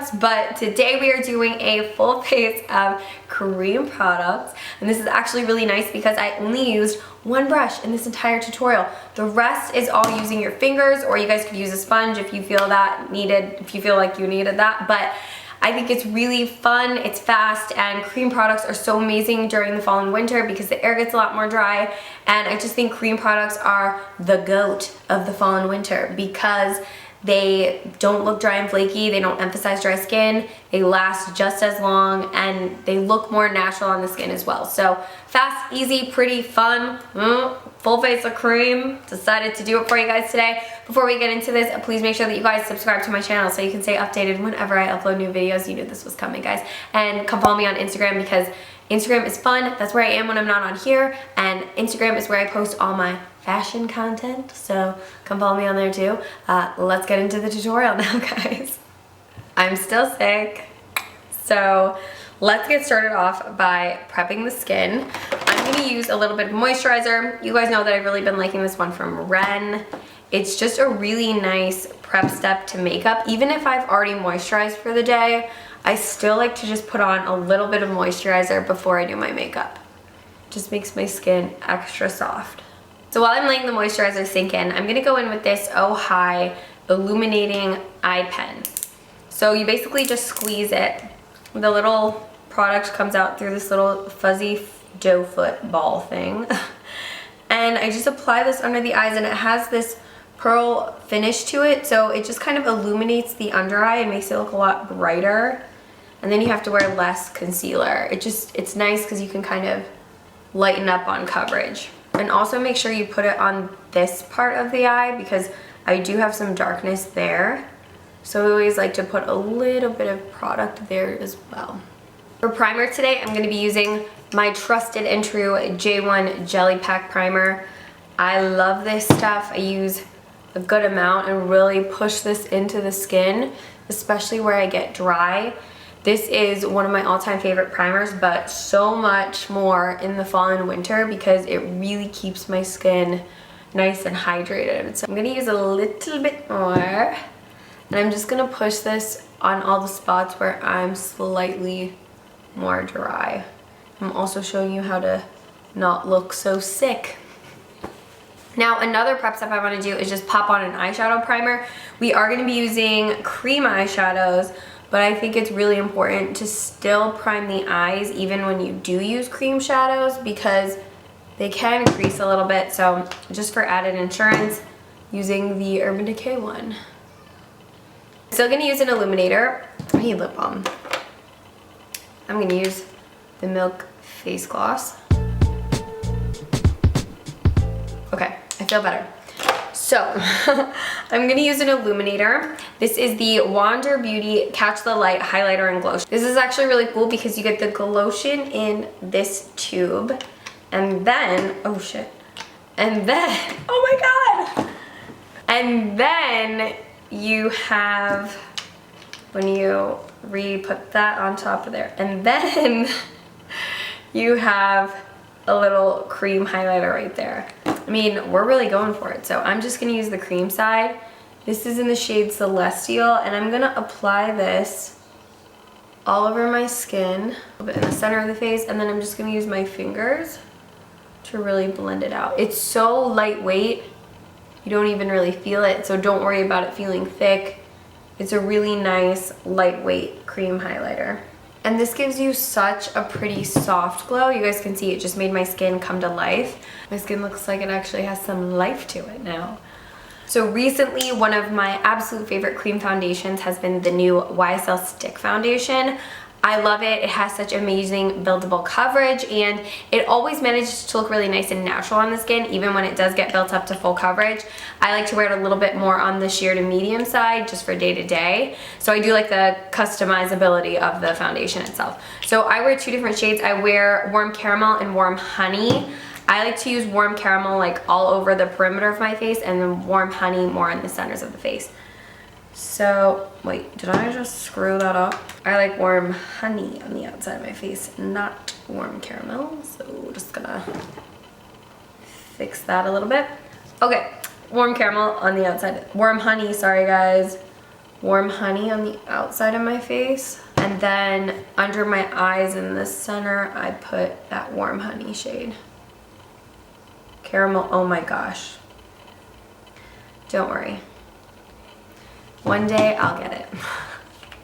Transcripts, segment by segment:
products, but today we are doing a full face of cream products. And this is actually really nice because I only used one brush in this entire tutorial. The rest is all using your fingers, or you guys could use a sponge if you feel that needed, if you feel like you needed that. But I think it's really fun, it's fast, and cream products are so amazing during the fall and winter because the air gets a lot more dry, and I just think cream products are the GOAT of the fall and winter because they don't look dry and flaky, they don't emphasize dry skin, they last just as long, and they look more natural on the skin as well. So fast, easy, pretty, fun, full face of cream. Decided to do it for you guys today. Before we get into this, please make sure that you guys subscribe to my channel so you can stay updated whenever I upload new videos. You knew this was coming, guys. And come follow me on Instagram because Instagram is fun. That's where I am when I'm not on here, and Instagram is where I post all my fashion content, so come follow me on there too. Let's get into the tutorial now, guys. I'm still sick, so let's get started off by prepping the skin. I'm gonna use a little bit of moisturizer. You guys know that I've really been liking this one from Ren. It's just a really nice prep step to makeup. Even if I've already moisturized for the day, I still like to just put on a little bit of moisturizer before I do my makeup. Just makes my skin extra soft. So while I'm letting the moisturizer sink in, I'm gonna go in with this Oh Hi Illuminating Eye Pen. So you basically just squeeze it. The little product comes out through this little fuzzy doe foot ball thing. And I just apply this under the eyes, and it has this pearl finish to it, so it just kind of illuminates the under eye and makes it look a lot brighter. And then you have to wear less concealer. It's nice because you can kind of lighten up on coverage. And also make sure you put it on this part of the eye because I do have some darkness there. So I always like to put a little bit of product there as well. For primer today, I'm going to be using my trusted and true J1 Jelly Pack Primer. I love this stuff. I use a good amount and really push this into the skin, especially where I get dry. This is one of my all-time favorite primers, but so much more in the fall and winter because it really keeps my skin nice and hydrated. So I'm gonna use a little bit more, and I'm just gonna push this on all the spots where I'm slightly more dry. I'm also showing you how to not look so sick. Now, another prep step I want to do is just pop on an eyeshadow primer. We are going to be using cream eyeshadows, but I think it's really important to still prime the eyes even when you do use cream shadows because they can crease a little bit. So just for added insurance, using the Urban Decay one. Still going to use an illuminator. I need lip balm. I'm going to use the Milk Face Gloss. Okay, I feel better. So, I'm gonna use an illuminator. This is the Wander Beauty Catch the Light Highlighter and Glow. This is actually really cool because you get the Glotion in this tube. And then, oh shit. And then, oh my god! And then you have, when you re-put that on top of there, and then you have a little cream highlighter right there. I mean, we're really going for it. So I'm just gonna use the cream side. This is in the shade Celestial, and I'm gonna apply this all over my skin, a bit in the center of the face, and then I'm just gonna use my fingers to really blend it out. It's so lightweight, you don't even really feel it, so don't worry about it feeling thick. It's a really nice, lightweight cream highlighter. And this gives you such a pretty soft glow. You guys can see it just made my skin come to life. My skin looks like it actually has some life to it now. So recently, one of my absolute favorite cream foundations has been the new YSL Stick Foundation. I love it. It has such amazing buildable coverage, and it always manages to look really nice and natural on the skin, even when it does get built up to full coverage. I like to wear it a little bit more on the sheer to medium side just for day to day. So I do like the customizability of the foundation itself. So I wear two different shades. I wear Warm Caramel and Warm Honey. I like to use Warm Caramel like all over the perimeter of my face, and then Warm Honey more in the centers of the face. So, wait, did I just screw that up? I like Warm Honey on the outside of my face, not Warm Caramel. So just gonna fix that a little bit. Okay, Warm Caramel on the outside. Warm Honey, sorry guys, Warm Honey on the outside of my face. And then under my eyes in the center, I put that Warm Honey shade. Caramel, oh my gosh. Don't worry. One day I'll get it.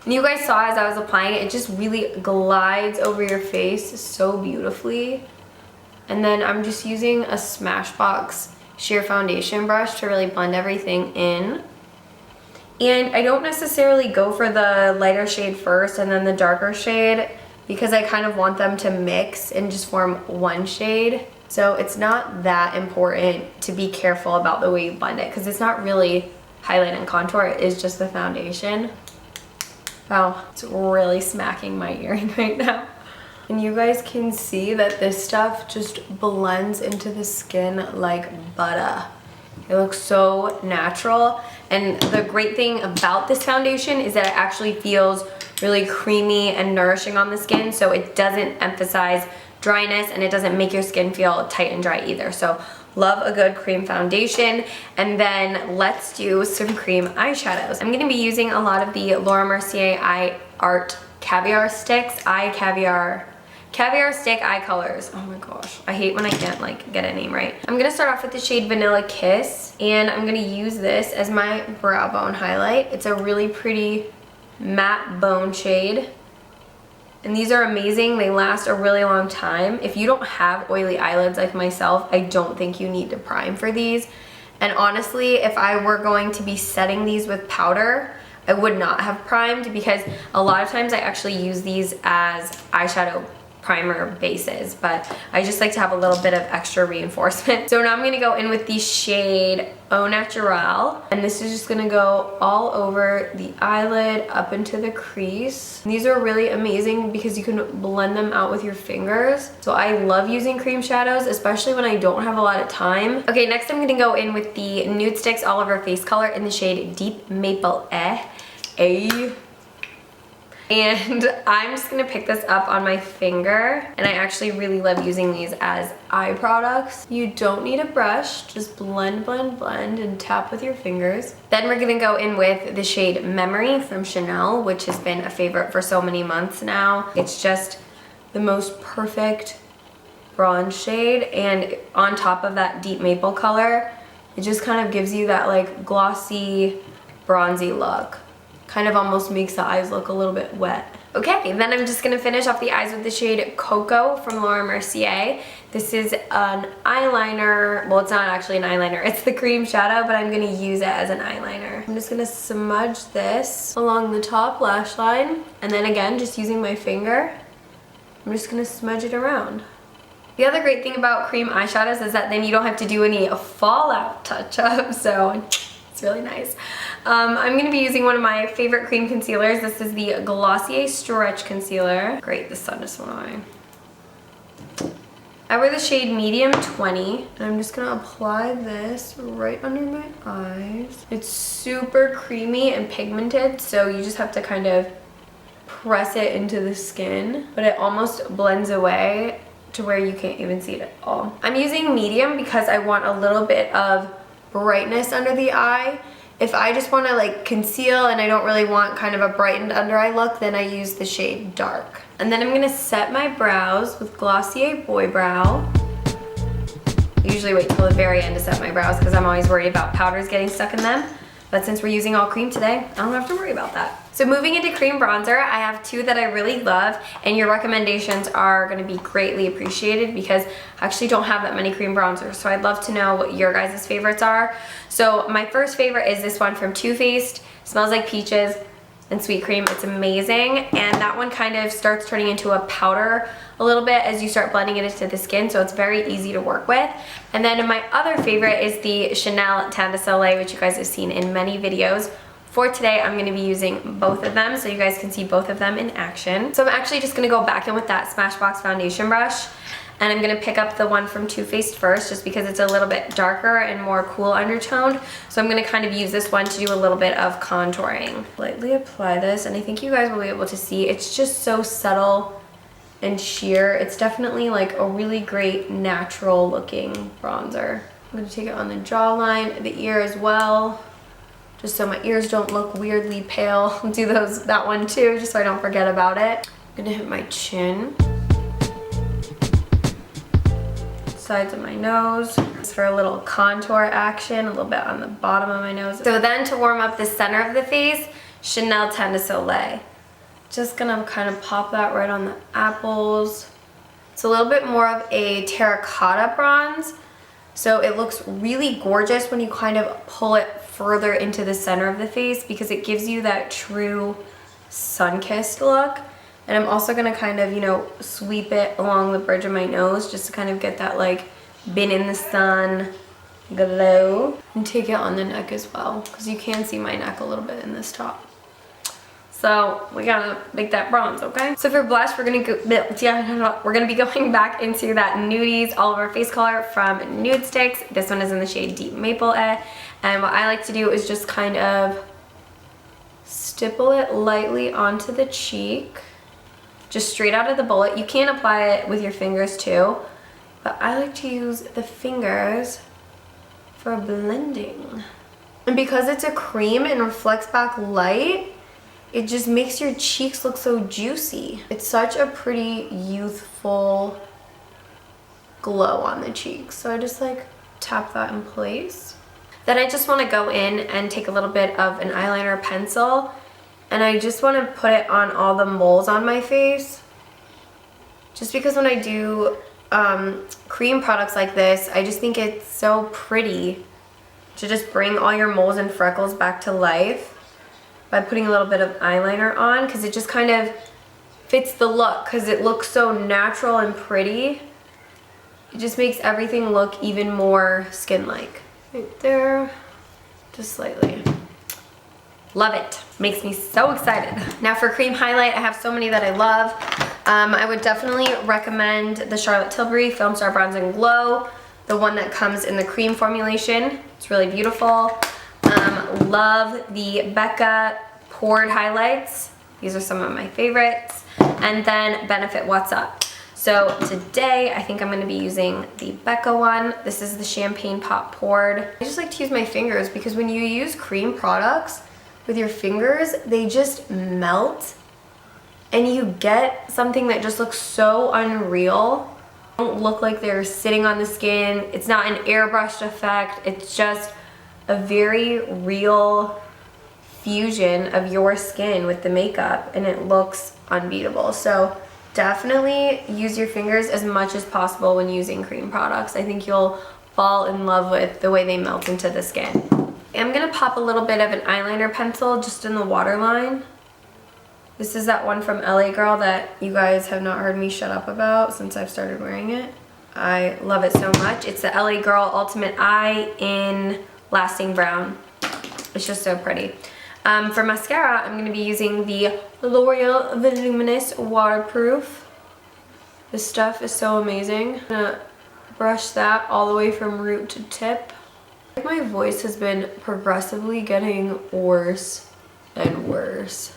And you guys saw as I was applying it, it just really glides over your face so beautifully. And then I'm just using a Smashbox sheer foundation brush to really blend everything in. And I don't necessarily go for the lighter shade first and then the darker shade because I kind of want them to mix and just form one shade. So it's not that important to be careful about the way you blend it because it's not really highlight and contour, it is just the foundation. Wow, it's really smacking my earring right now. And you guys can see that this stuff just blends into the skin like butter. It looks so natural. And the great thing about this foundation is that it actually feels really creamy and nourishing on the skin, so it doesn't emphasize dryness and it doesn't make your skin feel tight and dry either. So love a good cream foundation. And then let's do some cream eyeshadows. I'm gonna be using a lot of the Laura Mercier Eye Art Caviar Sticks, Caviar Stick Eye Colors. Oh my gosh, I hate when I can't like get a name right. I'm gonna start off with the shade Vanilla Kiss, and I'm gonna use this as my brow bone highlight. It's a really pretty matte bone shade. And these are amazing, they last a really long time. If you don't have oily eyelids like myself, I don't think you need to prime for these. And honestly, if I were going to be setting these with powder, I would not have primed because a lot of times I actually use these as eyeshadow primer bases, but I just like to have a little bit of extra reinforcement. So now I'm gonna go in with the shade Au Naturel, and this is just gonna go all over the eyelid, up into the crease. And these are really amazing because you can blend them out with your fingers. So I love using cream shadows, especially when I don't have a lot of time. Okay, next I'm gonna go in with the NUDESTIX All Over Face Color in the shade Deep Maple And I'm just gonna pick this up on my finger, and I actually really love using these as eye products. You don't need a brush, just blend, blend, blend, and tap with your fingers. Then we're gonna go in with the shade Memory from Chanel, which has been a favorite for so many months now. It's just the most perfect bronze shade, and on top of that deep maple color, it just kind of gives you that like glossy, bronzy look. Kind of almost makes the eyes look a little bit wet. Okay, then I'm just gonna finish off the eyes with the shade Cocoa from Laura Mercier. This is an eyeliner, well, it's not actually an eyeliner, it's the cream shadow, but I'm gonna use it as an eyeliner. I'm just gonna smudge this along the top lash line, and then again, just using my finger, I'm just gonna smudge it around. The other great thing about cream eyeshadows is that then you don't have to do any fallout touch-up, so it's really nice. I'm going to be using one of my favorite cream concealers. This is the Glossier Stretch Concealer. Great, the sun just went away. I wear the shade Medium 20, and I'm just going to apply this right under my eyes. It's super creamy and pigmented, so you just have to kind of press it into the skin, but it almost blends away to where you can't even see it at all. I'm using medium because I want a little bit of brightness under the eye. If I just want to like conceal and I don't really want kind of a brightened under eye look, then I use the shade Dark. And then I'm going to set my brows with Glossier Boy Brow. I usually wait till the very end to set my brows because I'm always worried about powders getting stuck in them. But since we're using all cream today, I don't have to worry about that. So moving into cream bronzer, I have two that I really love, and your recommendations are gonna be greatly appreciated because I actually don't have that many cream bronzers, so I'd love to know what your guys' favorites are. So my first favorite is this one from Too Faced. Smells like peaches and sweet cream. It's amazing, and that one kind of starts turning into a powder a little bit as you start blending it into the skin, so it's very easy to work with. And then my other favorite is the Chanel Teint de Soleil, which you guys have seen in many videos. For today, I'm going to be using both of them so you guys can see both of them in action. So I'm actually just going to go back in with that Smashbox foundation brush, and I'm going to pick up the one from Too Faced first just because it's a little bit darker and more cool undertoned. So I'm going to kind of use this one to do a little bit of contouring. Lightly apply this, and I think you guys will be able to see it's just so subtle and sheer. It's definitely like a really great natural looking bronzer. I'm going to take it on the jawline, the ear as well. just so my ears don't look weirdly pale. I'll do that one too, just so I don't forget about it. I'm gonna hit my chin, sides of my nose, just for a little contour action, a little bit on the bottom of my nose. So then to warm up the center of the face, Chanel Teint de Soleil. Just gonna kind of pop that right on the apples. It's a little bit more of a terracotta bronze, so it looks really gorgeous when you kind of pull it further into the center of the face because it gives you that true sun-kissed look. And I'm also gonna kind of, you know, sweep it along the bridge of my nose just to kind of get that like been in the sun glow. And take it on the neck as well, because you can see my neck a little bit in this top. So we gotta make that bronze, okay? So for blush, we're gonna be going back into that Nudies All Over Face color from NUDESTIX. This one is in the shade Deep Maple. And what I like to do is just kind of stipple it lightly onto the cheek. Just straight out of the bullet. You can apply it with your fingers too, but I like to use the fingers for blending. And because it's a cream and reflects back light, it just makes your cheeks look so juicy. It's such a pretty youthful glow on the cheeks. So I just like tap that in place. Then I just want to go in and take a little bit of an eyeliner pencil, and I just want to put it on all the moles on my face. Just because when I do cream products like this, I just think it's so pretty to just bring all your moles and freckles back to life by putting a little bit of eyeliner on, because it just kind of fits the look, because it looks so natural and pretty. It just makes everything look even more skin-like. Right there, just slightly. Love it. Makes me so excited. Now for cream highlight, I have so many that I love. I would definitely recommend the Charlotte Tilbury Film Star Bronze and Glow, the one that comes in the cream formulation. It's really beautiful. Love the Becca Poured Highlights. These are some of my favorites. And then Benefit What's Up. So today, I think I'm gonna be using the Becca one. This is the Champagne Pop Poured. I just like to use my fingers because when you use cream products with your fingers, they just melt and you get something that just looks so unreal. They don't look like they're sitting on the skin. It's not an airbrushed effect. It's just a very real fusion of your skin with the makeup, and it looks unbeatable. So definitely use your fingers as much as possible when using cream products. I think you'll fall in love with the way they melt into the skin. I'm gonna pop a little bit of an eyeliner pencil just in the waterline. This is that one from LA Girl that you guys have not heard me shut up about since I've started wearing it. I love it so much. It's the LA Girl Ultimate Eye in Lasting Brown. It's just so pretty. For mascara, I'm going to be using the L'Oreal Voluminous Waterproof. This stuff is so amazing. I'm going to brush that all the way from root to tip. My voice has been progressively getting worse and worse.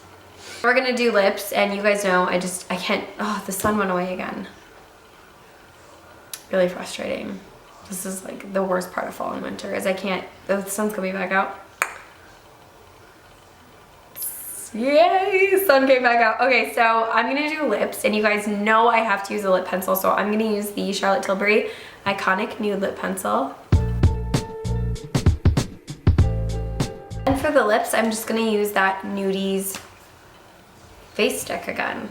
We're going to do lips, and you guys know I can't, oh, the sun went away again. Really frustrating. This is like the worst part of fall and winter, is the sun's coming back out. Yay, sun came back out. Okay, so I'm gonna do lips, and you guys know I have to use a lip pencil, so I'm gonna use the Charlotte Tilbury Iconic Nude Lip Pencil. And for the lips, I'm just gonna use that Nudies face stick again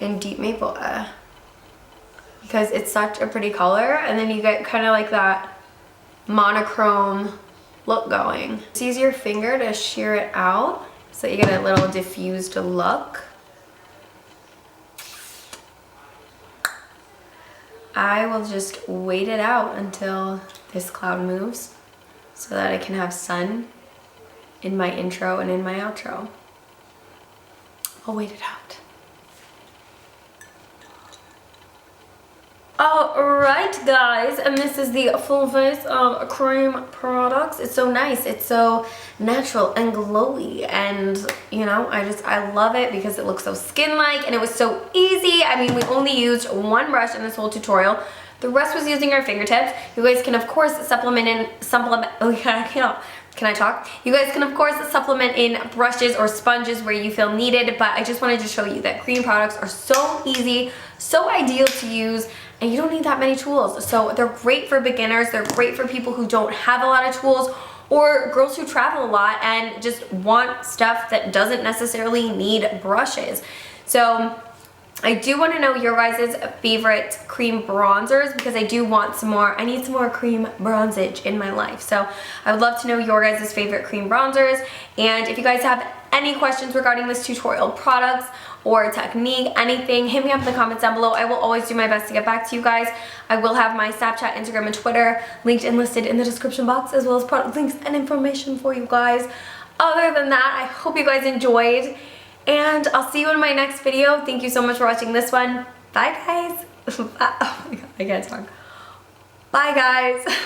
in Deep Maple, because it's such a pretty color, and then you get kind of like that monochrome look going. Just use your finger to shear it out so you get a little diffused look. I will just wait it out until this cloud moves so that I can have sun in my intro and in my outro. I'll wait it out. Alright guys, and this is the full face of cream products. It's so nice, it's so natural and glowy, and you know, I love it because it looks so skin-like, and it was so easy. I mean, we only used one brush in this whole tutorial. The rest was using our fingertips. You guys can of course can I talk? You guys can of course supplement in brushes or sponges where you feel needed, but I just wanted to show you that cream products are so easy, so ideal to use, and you don't need that many tools. So they're great for beginners, they're great for people who don't have a lot of tools, or girls who travel a lot and just want stuff that doesn't necessarily need brushes. So I do want to know your guys' favorite cream bronzers because I do want some more. I need some more cream bronzage in my life. So I would love to know your guys' favorite cream bronzers. And if you guys have any questions regarding this tutorial, products or technique, anything, hit me up in the comments down below. I will always do my best to get back to you guys. I will have my Snapchat, Instagram, and Twitter linked and listed in the description box, as well as product links and information for you guys. Other than that, I hope you guys enjoyed, and I'll see you in my next video. Thank you so much for watching this one. Bye, guys. Oh my god, I can't talk. Bye, guys.